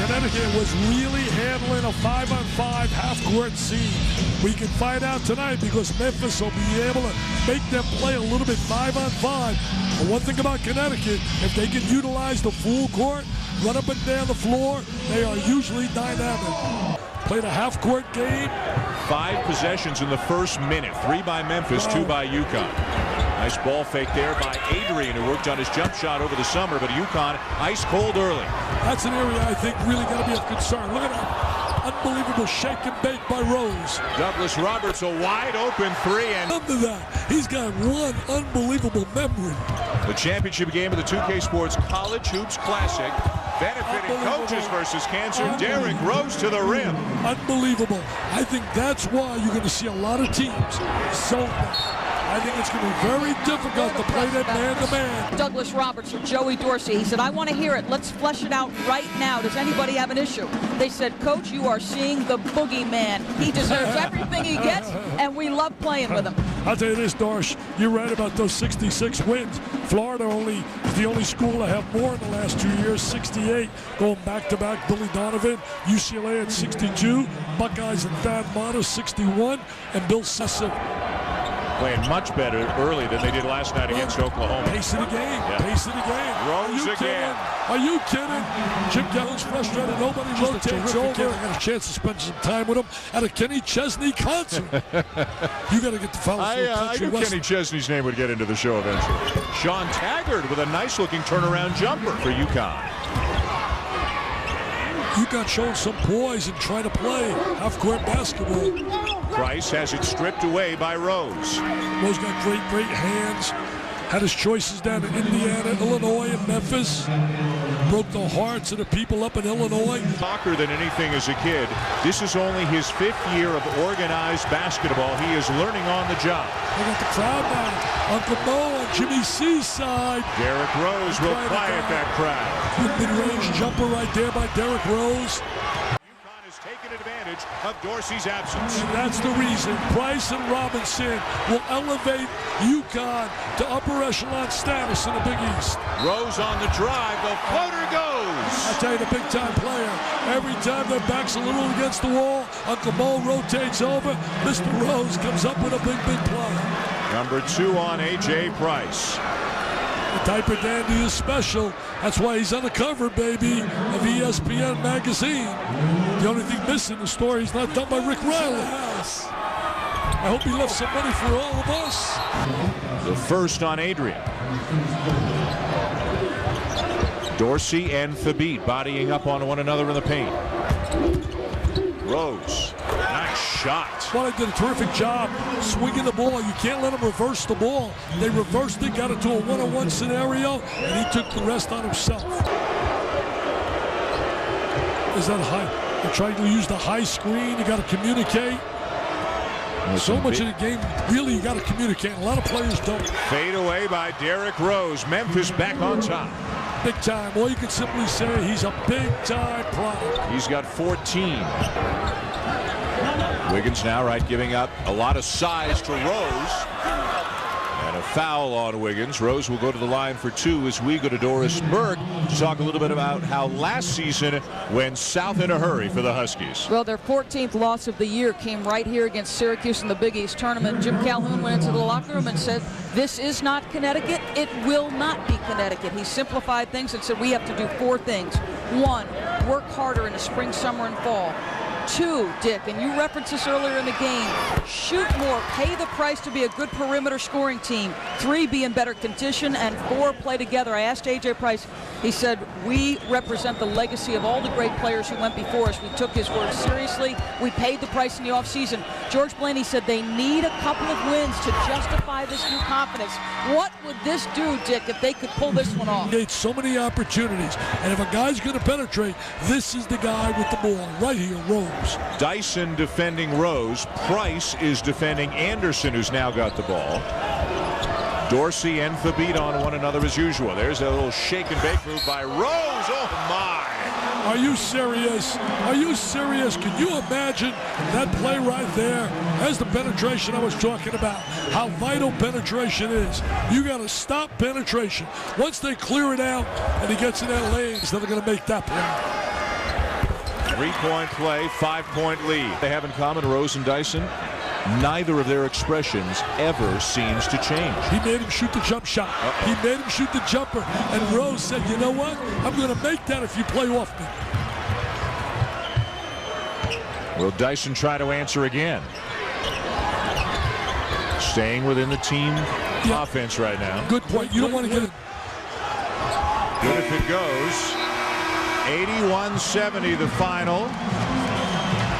Connecticut was really handling a 5-on-5 half-court scene. We can find out tonight because Memphis will be able to make them play a little bit 5-on-5. But one thing about Connecticut, if they can utilize the full court, run up and down the floor, they are usually dynamic. Played a half-court game. 5 possessions in the first minute. 3 by Memphis, 2 by Uconn. Nice ball fake there by Adrian, who worked on his jump shot over the summer, but Uconn ice cold early. That's an area I think really got to be of concern. Look at that. Unbelievable shake and bake by Rose. Douglas Roberts, a wide open 3. And under that, he's got one unbelievable memory. The championship game of the 2K Sports College Hoops Classic. Benefiting coaches versus cancer. Derrick Rose to the rim. Unbelievable. I think that's why you're going to see a lot of teams so I think it's going to be very difficult to play that man-to-man. Douglas Roberts or Joey Dorsey, he said, I want to hear it. Let's flesh it out right now. Does anybody have an issue? They said, Coach, you are seeing the boogeyman. He deserves everything he gets, and we love playing with him. I'll tell you this, Dorsch, you're right about those 66 wins. Florida is the only school to have more in the last 2 years, 68, going back-to-back. Billy Donovan, UCLA at 62, Buckeyes and Thad Matta, 61, and Bill Sessa. Playing much better early than they did last night against Oklahoma. Pace of the game. Yeah. Pace of the game. Rose again. Are you kidding? Jim Gallen's frustrated. Nobody rotates over. I got a chance to spend some time with him at a Kenny Chesney concert. You got to get the fellas. I knew Kenny Chesney's name would get into the show eventually. Sean Taggart with a nice-looking turnaround jumper for UConn. UConn showing some poise and trying to play half-court basketball. Price has it stripped away by Rose. Rose got great hands. Had his choices down in Indiana, Illinois, and Memphis. Broke the hearts of the people up in Illinois. Soccer than anything as a kid. This is only his 5th year of organized basketball. He is learning on the job. They got the crowd now. Uncle Mo on Jimmy C's side. Derrick Rose will quiet that crowd. Good mid-range jumper right there by Derrick Rose. Taken advantage of Dorsey's absence. And that's the reason Price and Robinson will elevate UConn to upper echelon status in the Big East. Rose on the drive, the floater goes. I tell you, the big-time player, every time their back's a little against the wall, Uncle Mo rotates over, Mr. Rose comes up with a big play. Number 2 on A.J. Price. The diaper dandy is special. That's why he's on the cover, baby, of ESPN magazine. The only thing missing in the story is not done by Rick Riley. I hope he left some money for all of us. The first on Adrian. Dorsey and Thabit bodying up on one another in the paint. Rose. Nice shot. Well, they did a terrific job swinging the ball. You can't let them reverse the ball. They reversed it, got it to a one-on-one scenario, and he took the rest on himself. Is that high? They're trying to use the high screen. You got to communicate. So much of the game, really, you got to communicate. A lot of players don't. Fade away by Derrick Rose. Memphis back on top. Big time. Well, you can simply say he's a big-time product. He's got 14. Wiggins now, right, giving up a lot of size to Rose. And a foul on Wiggins. Rose will go to the line for 2 as we go to Doris Burke to talk a little bit about how last season went south in a hurry for the Huskies. Well, their 14th loss of the year came right here against Syracuse in the Big East tournament. Jim Calhoun went into the locker room and said, this is not Connecticut. It will not be Connecticut. He simplified things and said, we have to do 4 things. 1, work harder in the spring, summer, and fall. 2, Dick, and you referenced this earlier in the game, shoot more, pay the price to be a good perimeter scoring team. 3, be in better condition, and 4, play together. I asked A.J. Price, he said, we represent the legacy of all the great players who went before us. We took his word seriously. We paid the price in the offseason. George Blaney said they need a couple of wins to justify this new confidence. What would this do, Dick, if they could pull this one off? Made so many opportunities, and if a guy's going to penetrate, this is the guy with the ball right here, Rose. Dyson defending Rose. Price is defending Anderson, who's now got the ball. Dorsey and Thabit on one another as usual. There's a little shake and bake move by Rose. Oh, my. Are you serious? Are you serious? Can you imagine that play right there? That's the penetration I was talking about. How vital penetration is. You got to stop penetration. Once they clear it out and he gets in that lane, they're going to make that play. 3-point play, 5-point lead. They have in common, Rose and Dyson, neither of their expressions ever seems to change. He made him shoot the jump shot. He made him shoot the jumper. And Rose said, you know what? I'm going to make that if you play off me. Will Dyson try to answer again? Staying within the team offense right now. Good point. You don't want to get it. Good if it goes. 81-70 the final.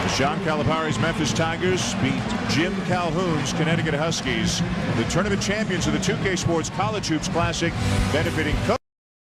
Sean Calipari's Memphis Tigers beat Jim Calhoun's Connecticut Huskies, the tournament champions of the 2K Sports College Hoops Classic, benefiting Coach